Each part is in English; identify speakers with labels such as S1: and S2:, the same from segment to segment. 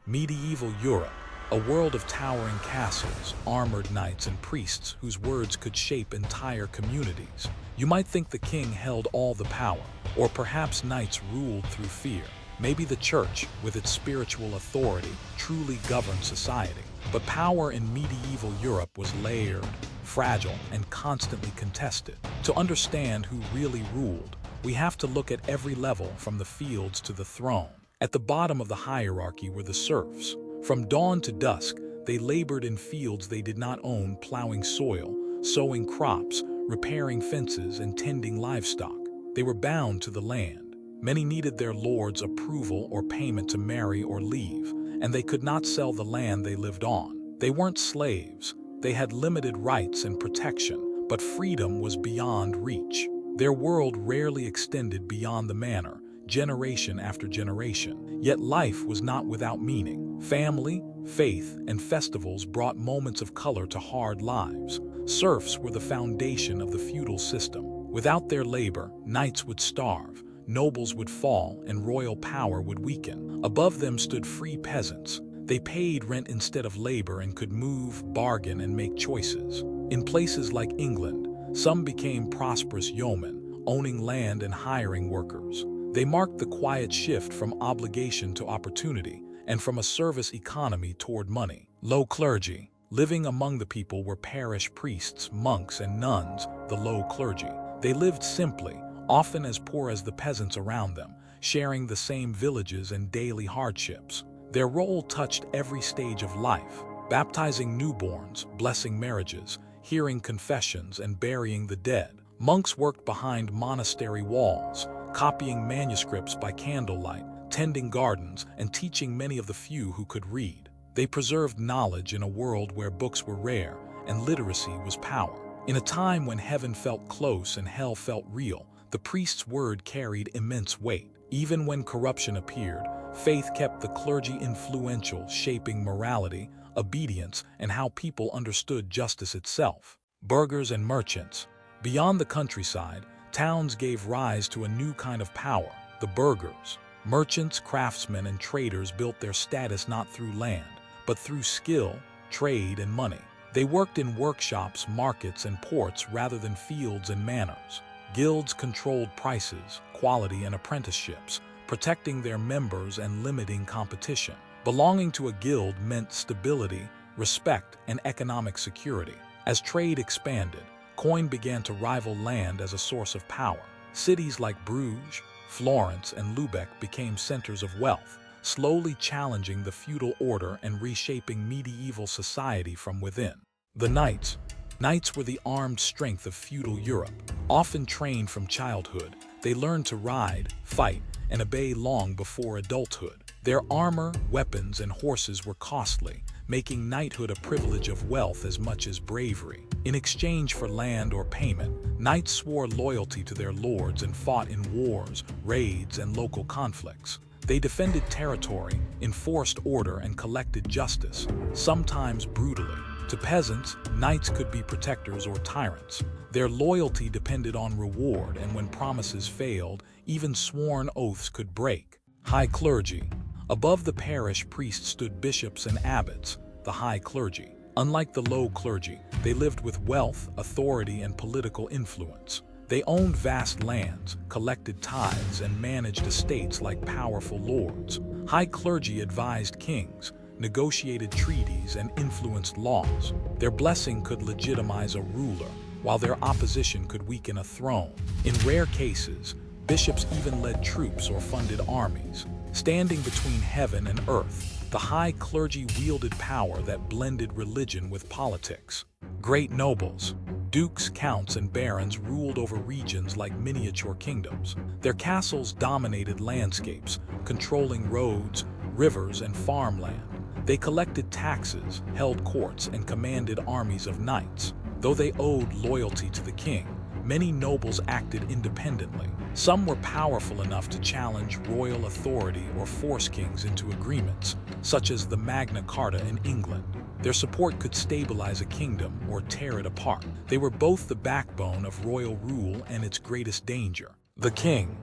S1: Medieval Europe, a world of towering castles, armored knights, and priests whose words could shape entire communities. You might think the king held all the power, or perhaps knights ruled through fear. Maybe the church, with its spiritual authority, truly governed society. But power in medieval Europe was layered, fragile, and constantly contested. To understand who really ruled, we have to look at every level from the fields to the throne. At the bottom of the hierarchy were the serfs. From dawn to dusk, they labored in fields they did not own, plowing soil, sowing crops, repairing fences, and tending livestock. They were bound to the land. Many needed their lord's approval or payment to marry or leave, and they could not sell the land they lived on. They weren't slaves. They had limited rights and protection, but freedom was beyond reach. Their world rarely extended beyond the manor, generation after generation. Yet life was not without meaning. Family, faith, and festivals brought moments of color to hard lives. Serfs were the foundation of the feudal system. Without their labor, knights would starve, nobles would fall, and royal power would weaken. Above them stood free peasants. They paid rent instead of labor and could move, bargain, and make choices. In places like England, some became prosperous yeomen, owning land and hiring workers. They marked the quiet shift from obligation to opportunity, and from a service economy toward money. Low clergy. Living among the people were parish priests, monks, and nuns, the low clergy. They lived simply, often as poor as the peasants around them, sharing the same villages and daily hardships. Their role touched every stage of life, baptizing newborns, blessing marriages, hearing confessions, and burying the dead. Monks worked behind monastery walls, copying manuscripts by candlelight, tending gardens, and teaching many of the few who could read. They preserved knowledge in a world where books were rare and literacy was power. In a time when heaven felt close and hell felt real, the priest's word carried immense weight. Even when corruption appeared, faith kept the clergy influential, shaping morality, obedience, and how people understood justice itself. Burghers and merchants. Beyond the countryside, towns gave rise to a new kind of power, the burghers. Merchants, craftsmen, and traders built their status not through land, but through skill, trade, and money. They worked in workshops, markets, and ports rather than fields and manors. Guilds controlled prices, quality, and apprenticeships, protecting their members and limiting competition. Belonging to a guild meant stability, respect, and economic security. As trade expanded, coin began to rival land as a source of power. Cities like Bruges, Florence, and Lubeck became centers of wealth, slowly challenging the feudal order and reshaping medieval society from within. The knights. Knights were the armed strength of feudal Europe. Often trained from childhood, they learned to ride, fight, and obey long before adulthood. Their armor, weapons, and horses were costly, making knighthood a privilege of wealth as much as bravery. In exchange for land or payment, knights swore loyalty to their lords and fought in wars, raids, and local conflicts. They defended territory, enforced order, and collected justice, sometimes brutally. To peasants, knights could be protectors or tyrants. Their loyalty depended on reward, and when promises failed, even sworn oaths could break. High clergy. Above the parish priests stood bishops and abbots, the high clergy. Unlike the low clergy, they lived with wealth, authority, and political influence. They owned vast lands, collected tithes, and managed estates like powerful lords. High clergy advised kings, negotiated treaties, and influenced laws. Their blessing could legitimize a ruler, while their opposition could weaken a throne. In rare cases, bishops even led troops or funded armies. Standing between heaven and earth, the high clergy wielded power that blended religion with politics. Great nobles. Dukes, counts, and barons ruled over regions like miniature kingdoms. Their castles dominated landscapes, controlling roads, rivers, and farmland. They collected taxes, held courts, and commanded armies of knights. Though they owed loyalty to the king, many nobles acted independently. Some were powerful enough to challenge royal authority or force kings into agreements, such as the Magna Carta in England. Their support could stabilize a kingdom or tear it apart. They were both the backbone of royal rule and its greatest danger. The king.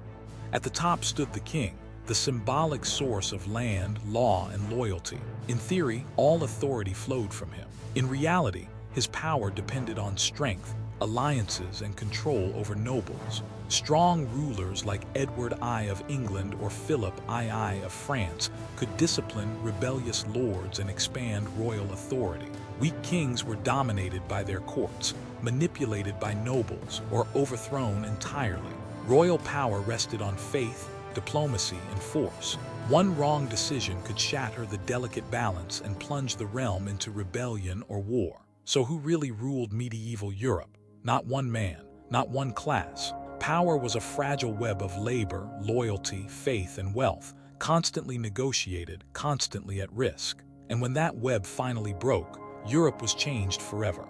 S1: At the top stood the king, the symbolic source of land, law, and loyalty. In theory, all authority flowed from him. In reality, his power depended on strength, alliances, and control over nobles. Strong rulers like Edward I of England or Philip II of France could discipline rebellious lords and expand royal authority. Weak kings were dominated by their courts, manipulated by nobles, or overthrown entirely. Royal power rested on faith, diplomacy, and force. One wrong decision could shatter the delicate balance and plunge the realm into rebellion or war. So who really ruled medieval Europe? Not one man, not one class. Power was a fragile web of labor, loyalty, faith, and wealth, constantly negotiated, constantly at risk. And when that web finally broke, Europe was changed forever.